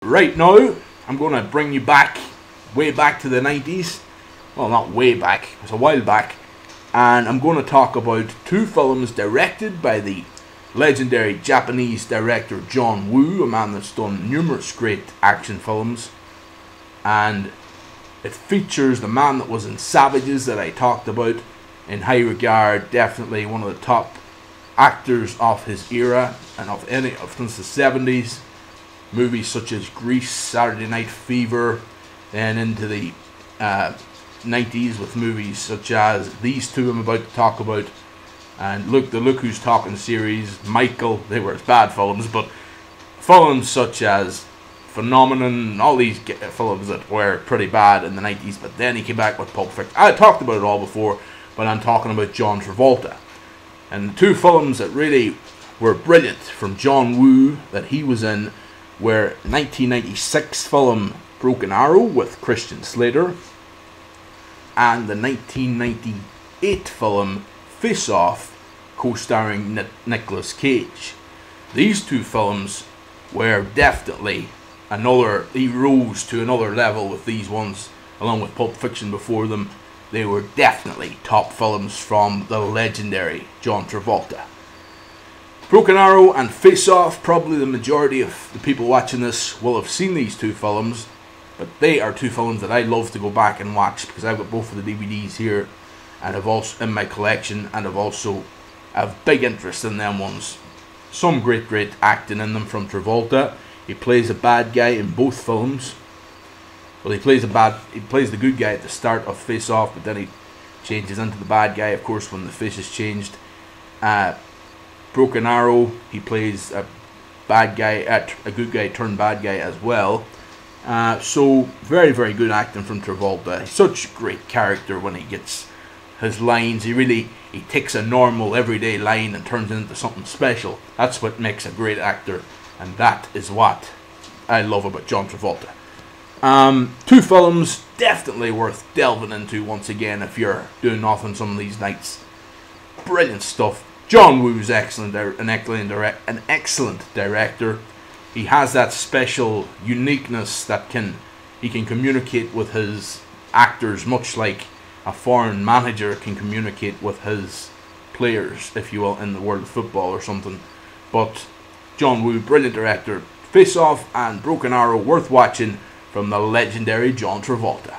right now, I'm going to bring you back, way back to the 90s. Well, not way back, it was a while back. And I'm going to talk about two films directed by the legendary Japanese director John Woo, a man that's done numerous great action films. And it features the man that was in Savages that I talked about in high regard, definitely one of the top actors of his era and of any since the 70s. Movies such as Grease, Saturday Night Fever, then into the 90s with movies such as these two I'm about to talk about, and Look Who's Talking series, Michael. They were bad films, but films such as Phenomenon, all these films that were pretty bad in the 90s, but then he came back with Pulp Fiction. I talked about it all before, but I'm talking about John Travolta. And the two films that really were brilliant from John Woo that he was in were 1996 film Broken Arrow with Christian Slater and the 1998 film Face Off, co-starring Nicolas Cage. These two films were definitely he rose to another level with these ones, along with Pulp Fiction before them. They were definitely top films from the legendary John Travolta. Broken Arrow and Face Off, probably the majority of the people watching this will have seen these two films, but they are two films that I love to go back and watch because I've got both of the DVDs here and have also in my collection, and I've also have big interest in them ones. Some great acting in them from Travolta. He plays a bad guy in both films. Well, he plays the good guy at the start of Face Off, but then he changes into the bad guy, of course, when the face is changed. Broken Arrow, he plays a bad guy, a good guy turned bad guy as well. So very good acting from Travolta. He's such a great character when he gets his lines. He takes a normal everyday line and turns it into something special. That's what makes a great actor, and that is what I love about John Travolta. Two films definitely worth delving into once again if you're doing nothing some of these nights. Brilliant stuff. John Woo's an excellent director. He has that special uniqueness that he can communicate with his actors, much like a foreign manager can communicate with his players, if you will, in the world of football or something. But John Woo, brilliant director. Face Off and Broken Arrow, worth watching from the legendary John Travolta.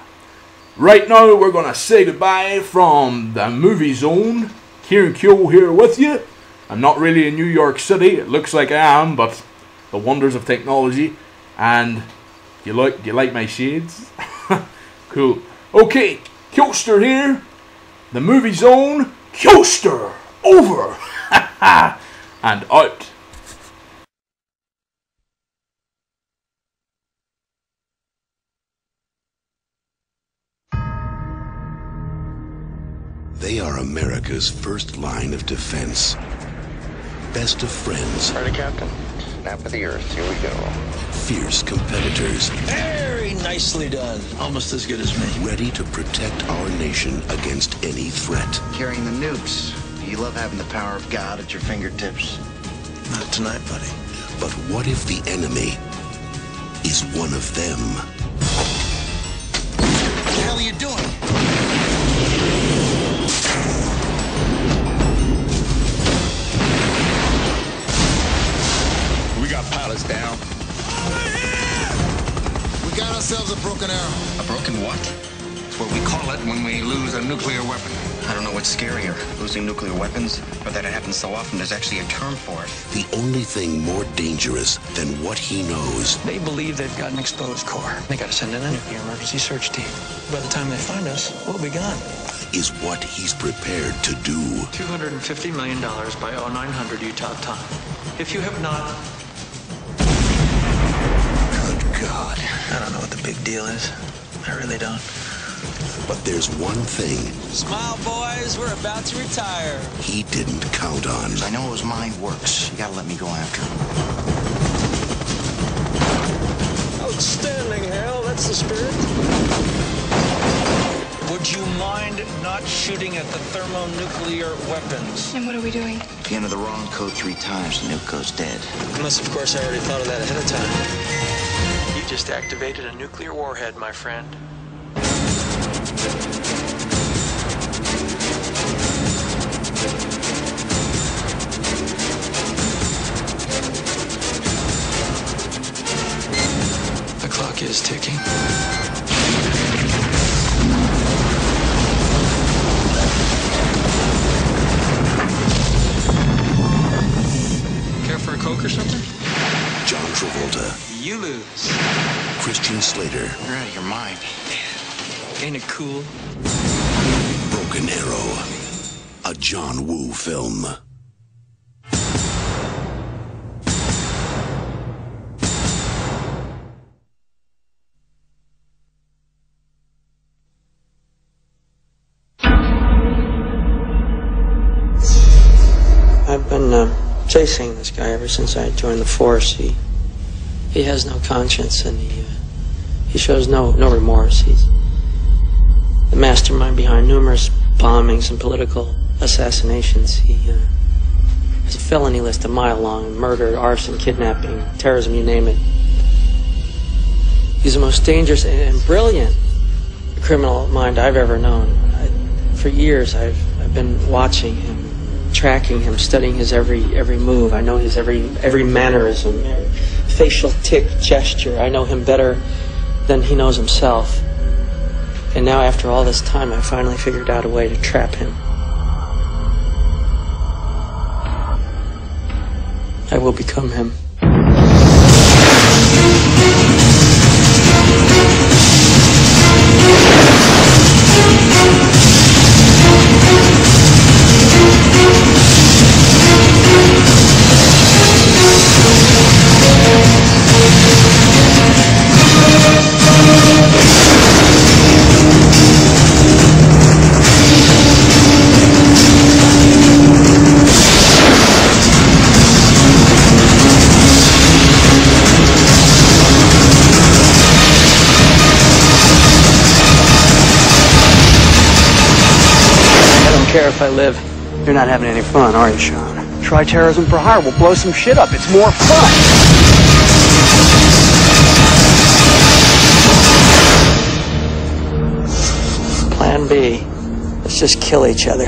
Right now, we're going to say goodbye from the Movie Zone. Kieran Kyo here with you. I'm not really in New York City. It looks like I am, but the wonders of technology. And do you like my shades? Cool. Okay, Kyoster here. The Movie Zone. Kyoster over and out. They are America's first line of defense. Best of friends. Ready, Captain? Snap of the earth. Here we go. Fierce competitors. Very nicely done. Almost as good as me. Ready to protect our nation against any threat. Carrying the nukes. You love having the power of God at your fingertips. Not tonight, buddy. But what if the enemy is one of them? What the hell are you doing? We got pilots down. Over here! We got ourselves a broken arrow. A broken what? It's what we call it when we lose a nuclear weapon. I don't know what's scarier, losing nuclear weapons, or that it happens so often there's actually a term for it. The only thing more dangerous than what he knows They believe they've got an exposed core. They gotta send in a nuclear emergency search team. By the time they find us, we'll be gone. is what he's prepared to do. $250 million by 0900 Utah time. If you have not... Good God. I don't know what the big deal is. I really don't. But there's one thing Smile, boys, we're about to retire. he didn't count on. I know his mind works. You gotta let me go after him. Outstanding, Hal. That's the spirit. Would you mind not shooting at the thermonuclear weapons? And what are we doing? If you enter the wrong code 3 times, the nuke goes dead. Unless, of course, I already thought of that ahead of time. just activated a nuclear warhead, my friend. The clock is ticking. Care for a Coke or something? John Travolta, You lose. Christian Slater, You're out of your mind. Ain't it cool? Broken Arrow, a John Woo film. I've been chasing this guy ever since I joined the force. He has no conscience, and he shows no remorse. He's the mastermind behind numerous bombings and political assassinations. He has a felony list a mile long: murder, arson, kidnapping, terrorism, you name it. He's the most dangerous and brilliant criminal mind I've ever known. For years, I've been watching him, tracking him, studying his every move. I know his every mannerism, facial tic, gesture. I know him better than he knows himself. And now, after all this time, I finally figured out a way to trap him. I will become him. Care if I live. You're not having any fun, are you, Sean? Try terrorism for hire. We'll blow some shit up. It's more fun. Plan B. Let's just kill each other.